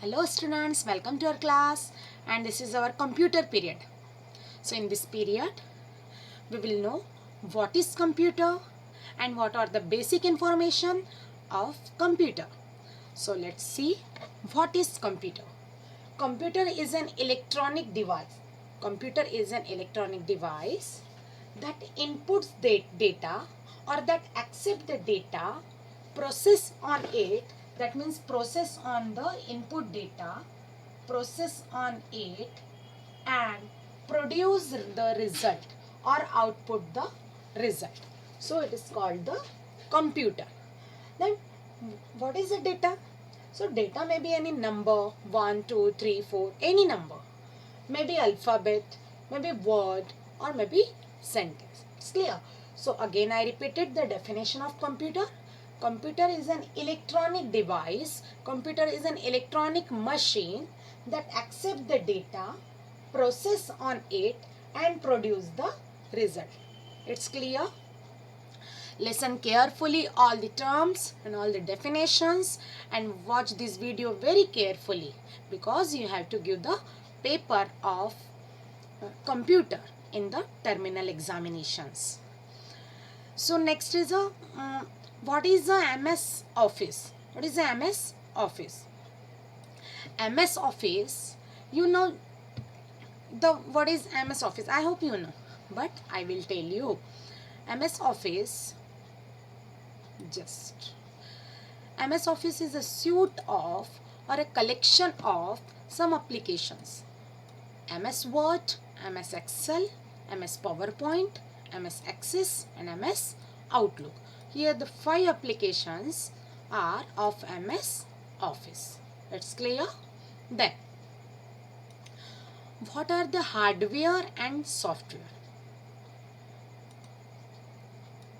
Hello students, welcome to our class, and this is our computer period. So in this period we will know what is computer and what are the basic information of computer. So let's see what is computer. Computer is an electronic device. Computer is an electronic device that inputs the data or that accept the data, process on it, that means process on the input data, process on it, and produce the result or output the result. So it is called the computer. Then what is the data? So data may be any number, 1, 2, 3, 4, any number. Maybe alphabet, maybe word, or maybe sentence. It's clear. So again I repeated the definition of computer. Computer is an electronic device. Computer is an electronic machine that accepts the data, process on it, and produce the result. It's clear. Listen carefully all the terms and all the definitions and watch this video very carefully because you have to give the paper of computer in the terminal examinations. So next is what is the MS Office? What is the MS Office? MS Office, you know what is MS Office? I hope you know, but I will tell you. MS Office MS Office is a suite of or a collection of some applications. MS Word, MS Excel, MS PowerPoint, MS Access, and MS Outlook. Here the 5 applications are of MS Office. It's clear? Then, what are the hardware and software?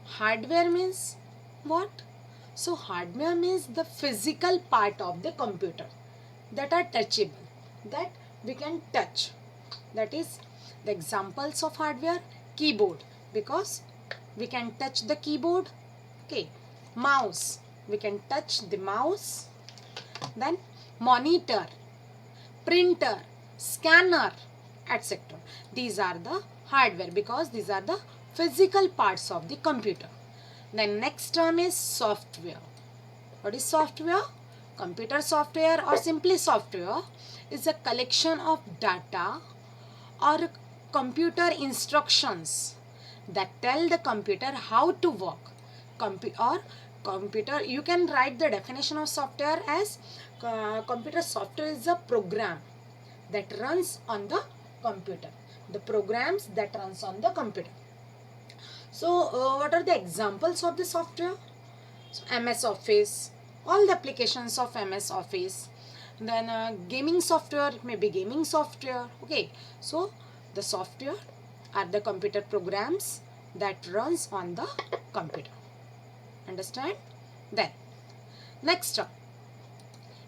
Hardware means what? So hardware means the physical part of the computer that are touchable, that we can touch. That is the examples of hardware. Keyboard, because we can touch the keyboard. Okay. Mouse, we can touch the mouse. Then monitor, printer, scanner, etc. These are the hardware because these are the physical parts of the computer. Then next term is software. What is software? Computer software or simply software is a collection of data or computer instructions that tell the computer how to work. Computer, you can write the definition of software as computer software is a program that runs on the computer. The programs that runs on the computer. So what are the examples of the software? So MS Office, all the applications of MS Office. Then gaming software, maybe gaming software. Okay, so the software are the computer programs that runs on the computer. Understand? Then next term,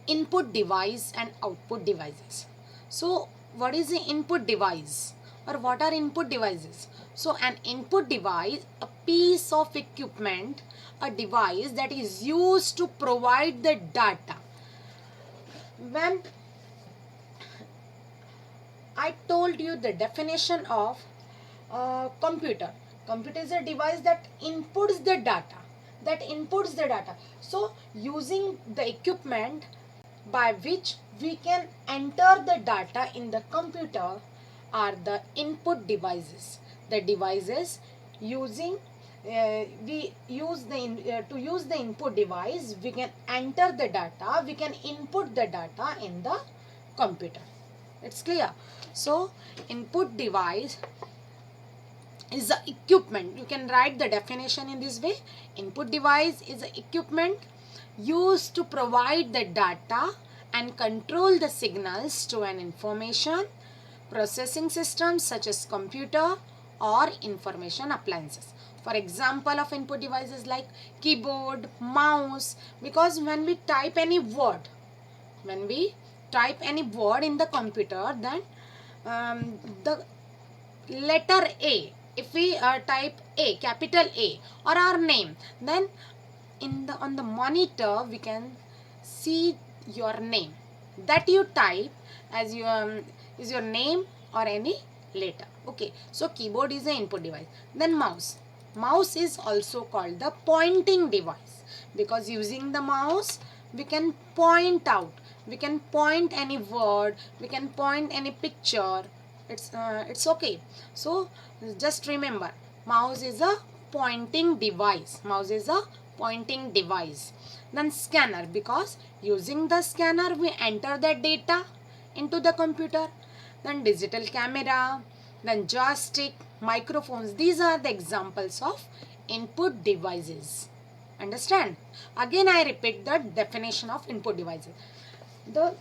input device and output devices. So what is the input device or what are input devices? So an input device, a piece of equipment, a device that is used to provide the data. When I told you the definition of computer. Computer is a device that inputs the data. So using the equipment by which we can enter the data in the computer are the input devices. The devices using to use the input device, we can enter the data, we can input the data in the computer. It's clear. So input device is the equipment. You can write the definition in this way. Input device is the equipment used to provide the data and control the signals to an information processing system such as computer or information appliances. For example of input devices like keyboard, mouse, because when we type any word in the computer, then the letter A, if we type A, capital A, or our name, then on the monitor we can see your name. that you type as you is your name or any letter. Okay, so keyboard is an input device. Then mouse is also called the pointing device, because using the mouse we can point out, we can point any word, we can point any picture. It's okay. So just remember, mouse is a pointing device. Mouse is a pointing device. Then scanner, because using the scanner we enter the data into the computer. Then digital camera, then joystick, microphones. These are the examples of input devices. Understand? Again I repeat the definition of input devices. The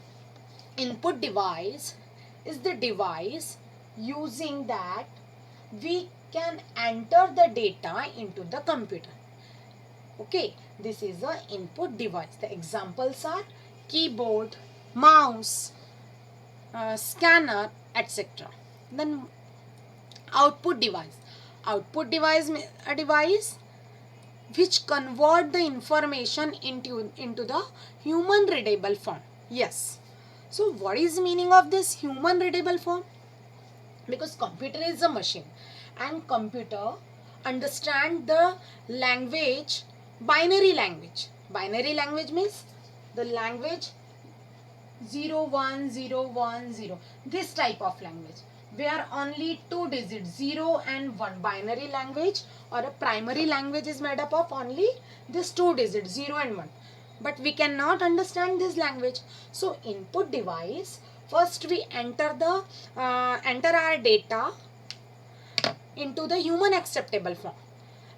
input device is the device using that we can enter the data into the computer. Okay, this is the input device. The examples are keyboard, mouse, scanner, etc. Then output device. Output device a device which convert the information into the human readable form. Yes. So what is the meaning of this human readable form? Because computer is a machine and computer understand the language, binary language. Binary language means the language 0 1 0 1 0, this type of language where only two digits 0 and 1. Binary language or a primary language is made up of only this two digits 0 and 1, but we cannot understand this language. So input device, first we enter our data into the human acceptable form,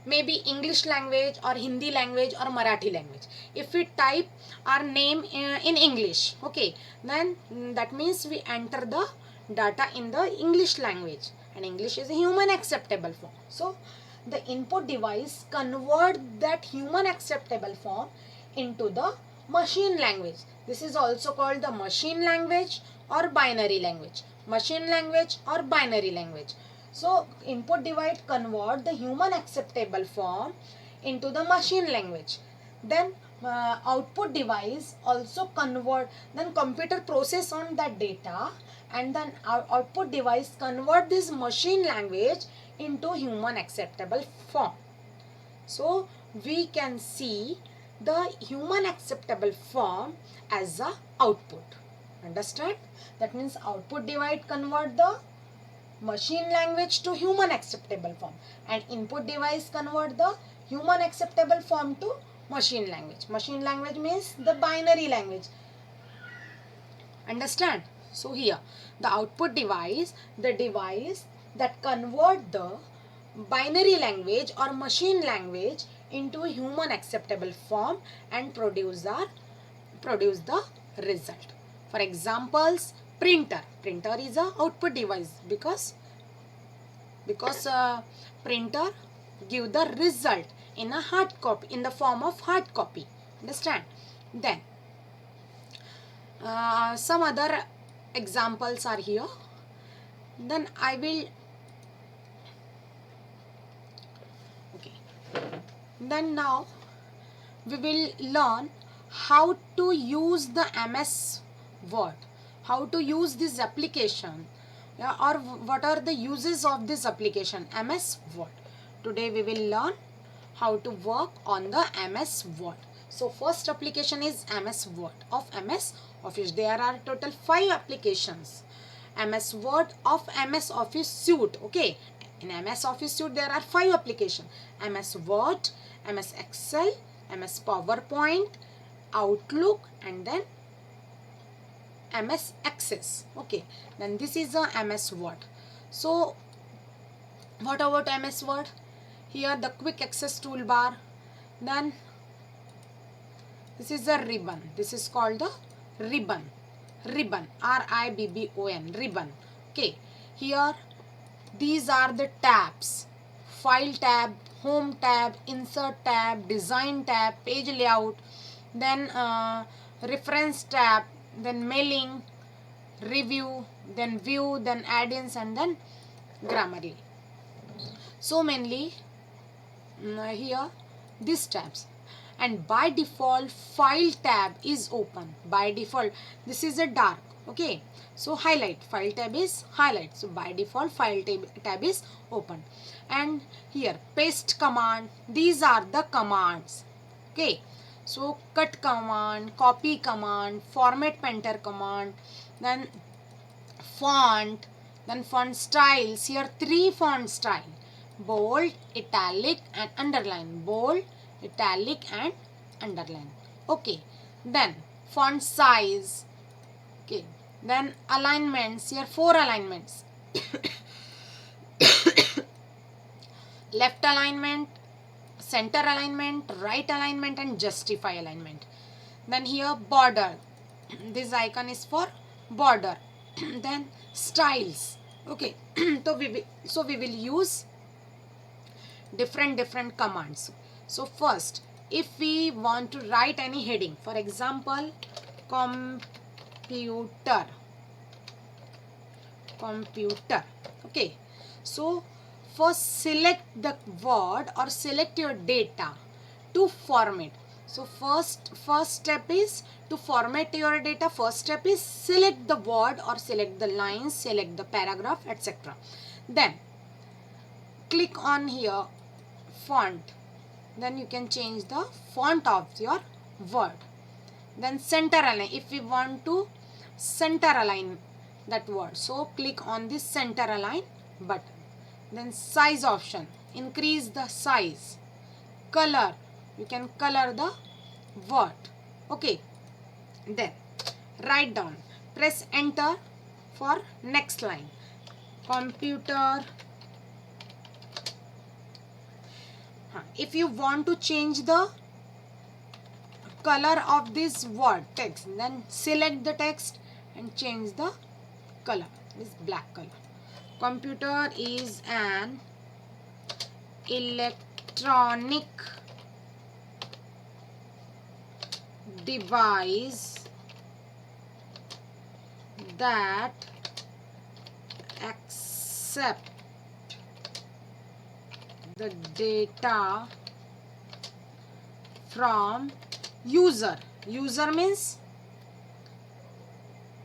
maybe English language or Hindi language or Marathi language. If we type our name in English, okay, then that means we enter the data in the English language, and English is a human acceptable form. So the input device convert that human acceptable form into the machine language. This is also called the machine language or binary language. Machine language or binary language. So input device convert the human acceptable form into the machine language. Then output device also convert, then computer process on that data, and then our output device convert this machine language into human acceptable form. So we can see the human acceptable form as a output. Understand? That means output device convert the machine language to human acceptable form, and input device convert the human acceptable form to machine language. Machine language means the binary language. Understand? So here the output device, the device that convert the binary language or machine language into a human acceptable form and produce the result. For examples, printer. Printer is a output device because printer give the result in a hard copy, in the form of hard copy. Understand? Then some other examples are here. Then I will Then now we will learn how to use the MS Word, how to use this application, yeah, or what are the uses of this application MS Word. Today we will learn how to work on the MS Word. So first application is MS Word of MS Office. There are total 5 applications. MS Word of MS Office Suite. Okay, in MS Office Suite there are 5 applications: MS Word, MS Excel, MS PowerPoint, Outlook, and then MS Access. Okay, then this is a MS Word. So what about MS Word? Here the quick access toolbar. Then this is a ribbon. This is called the ribbon. Ribbon, R-I-B-B-O-N, ribbon. Okay, here these are the tabs: file tab, home tab, insert tab, design tab, page layout, then reference tab, then mailing, review, then view, then add-ins, and then Grammarly. So mainly here these tabs. and by default file tab is open. By default this is a dark, okay, so highlight, file tab is highlight, so by default file tab is open. And here paste command, these are the commands, okay, so cut command, copy command, format painter command, then font, then font styles. Here three font style: bold, italic and underline. Bold, italic and underline. Okay, then font size. Okay, then alignments. Here four alignments: left alignment, center alignment, right alignment and justify alignment. Then here border, this icon is for border. Then styles, okay. So we will use different commands. So first, if we want to write any heading, for example computer, okay, so first select the word or select your data to format. So first step is to format your data. First step is select the word or select the lines, select the paragraph, etc. Then click on here font, then you can change the font of your word. Then center align, if we want to center align that word, so click on this center align button. Then size option, increase the size. Color, you can color the word, okay. Then write down, press enter for next line. Computer. If you want to change the color of this word text, then select the text and change the color, this black color. Computer is an electronic device that accepts the data from user. User means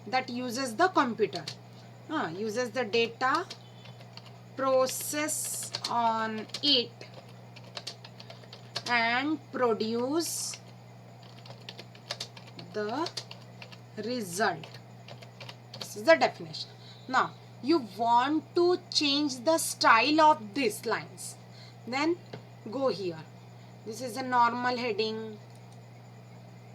that uses the computer, uses the data, process on it and produce the result. This is the definition. Now you want to change the style of these lines, then go here. This is a normal heading,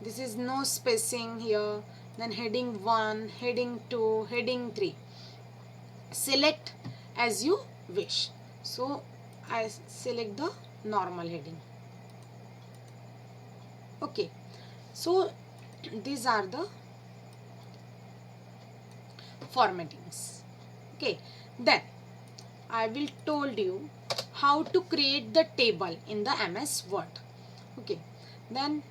this is no spacing here. Then heading 1, heading 2, heading 3. Select as you wish. So I select the normal heading, okay. So these are the formattings, okay. Then I will told you how to create the table in the MS Word, okay. Then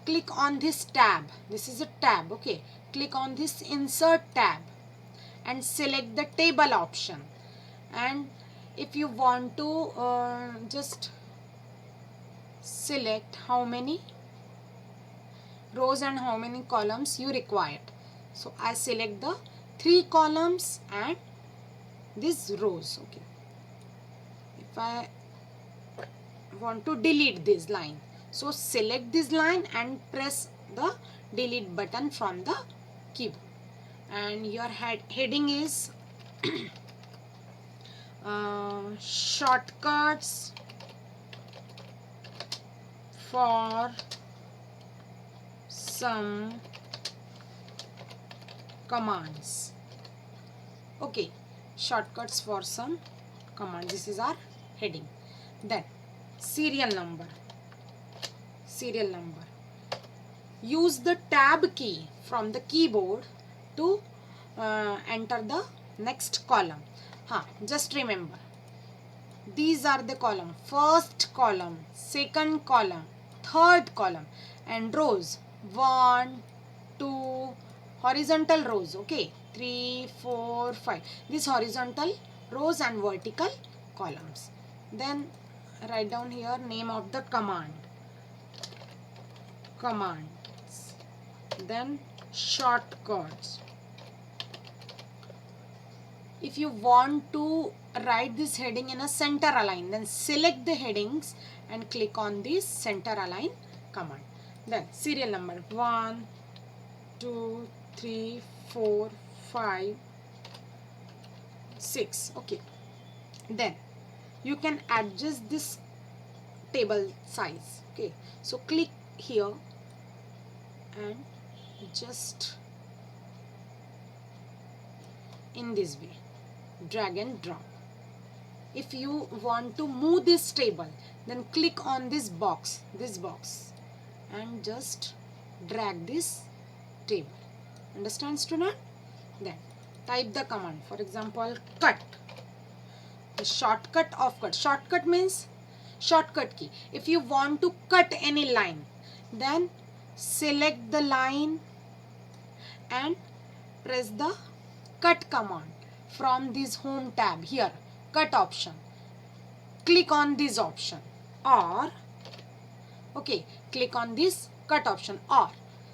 click on this tab, this is a tab, okay. Click on this insert tab and select the table option. And if you want to just select how many rows and how many columns you require. So I select the 3 columns and these rows, okay. If I want to delete this line, so select this line and press the delete button from the keyboard. And your heading is shortcuts for some commands, okay. Shortcuts for some commands, this is our heading. Then serial number, use the tab key from the keyboard to enter the next column. Just remember, these are the column: first column, second column, third column, and rows 1, 2, horizontal rows, okay, 3, 4, 5. These horizontal rows and vertical columns. Then write down here name of the command. commands, then shortcuts. If you want to write this heading in a center align, then select the headings and click on this center align command. Then serial number 1, 2, 3, 4, 5, 6. Okay. Then you can adjust this table size. Okay. So click here and just in this way drag and drop. If you want to move this table, then click on this box and just drag this table. Understand, student? Then type the command, for example cut. The shortcut of cut. Shortcut means shortcut key. If you want to cut any line, then select the line and press the cut command from this home tab here, cut option. Click on this option, or okay, click on this cut option, or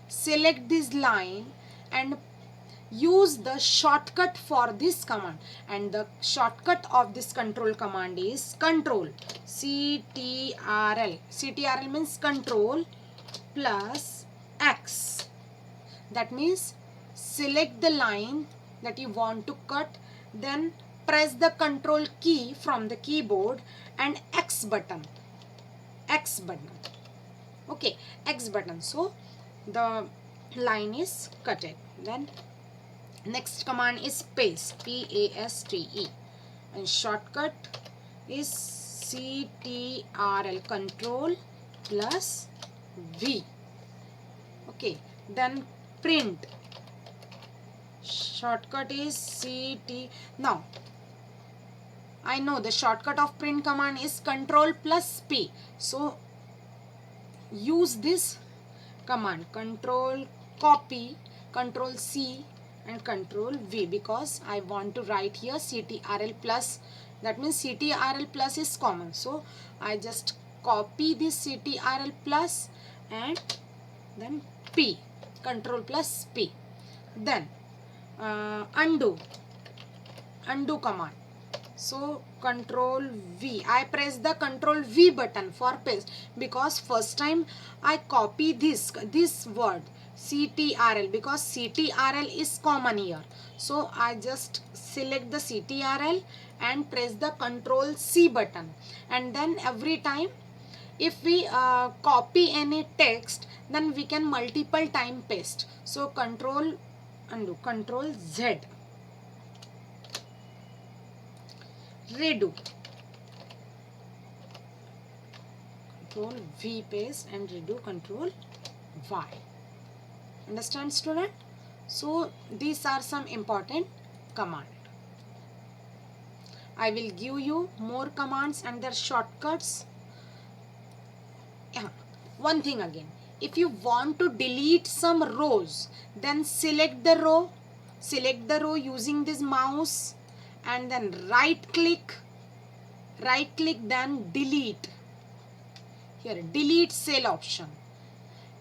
select this line and use the shortcut for this command. And the shortcut of this control command is control CTRL. CTRL means control plus X. That means select the line that you want to cut, then press the control key from the keyboard and X button. Okay, X button. So the line is cutted. Then next command is paste, PASTE, and shortcut is CTRL, control plus V. Okay, then print. Shortcut is CT. Now I know the shortcut of print command is control plus P. So use this command, control copy, control C and control V, because I want to write here CTRL plus. That means CTRL plus is common. So I just copy this CTRL plus and then P, control plus P. Then undo command. So control V. I press the control V button for paste, because first time I copy this word CTRL, because CTRL is common here. So I just select the CTRL and press the control C button, and then every time if we copy any text, then we can multiple time paste. So control undo, control Z, redo, control V paste and redo, control Y. Understand, student? So these are some important commands. I will give you more commands and their shortcuts. One thing again, if you want to delete some rows, then select the row using this mouse, and then right click, then delete. Here delete cell option,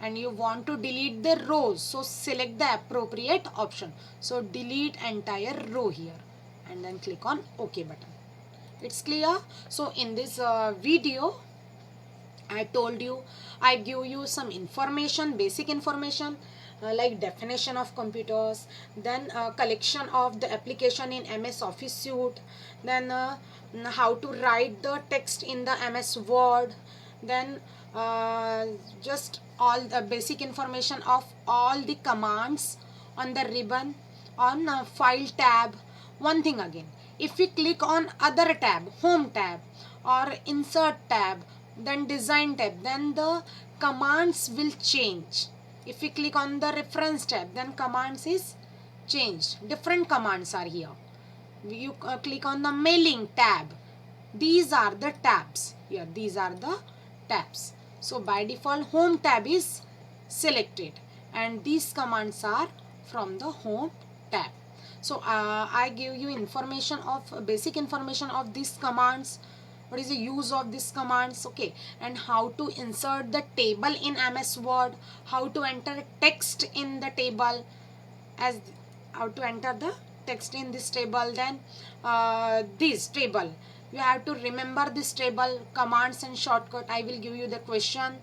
and you want to delete the rows, so select the appropriate option. So delete entire row here, and then click on OK button. It's clear? So in this video I told you, I give you some information, basic information like definition of computers, then collection of the application in MS Office Suite, then how to write the text in the MS Word, then just all the basic information of all the commands on the ribbon on file tab. One thing again, if we click on other tab, home tab or insert tab, then design tab, then the commands will change. If we click on the reference tab, then commands is changed. Different commands are here. You click on the mailing tab. These are the tabs. Here, these are the tabs. So by default, home tab is selected, and these commands are from the home tab. So I give you information of basic information of these commands. what is the use of these commands, okay, and how to insert the table in MS Word, how to enter text in the table, as how to enter the text in this table. Then this table, you have to remember this table, commands and shortcut. I will give you the question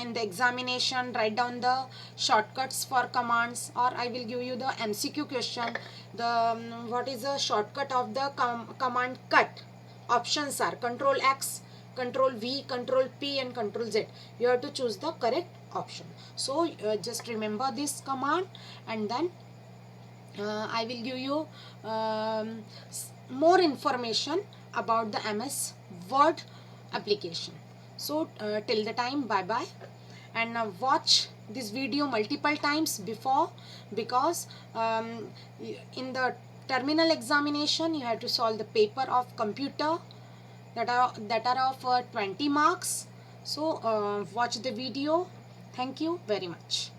in the examination. Write down the shortcuts for commands, or I will give you the MCQ question. The what is the shortcut of the command cut? Options are Control X, Control V, Control P and Control Z. You have to choose the correct option. So just remember this command, and then I will give you more information about the MS Word application. So till the time, bye bye, and watch this video multiple times before, because in the terminal examination you have to solve the paper of computer that are of 20 marks. So watch the video. Thank you very much.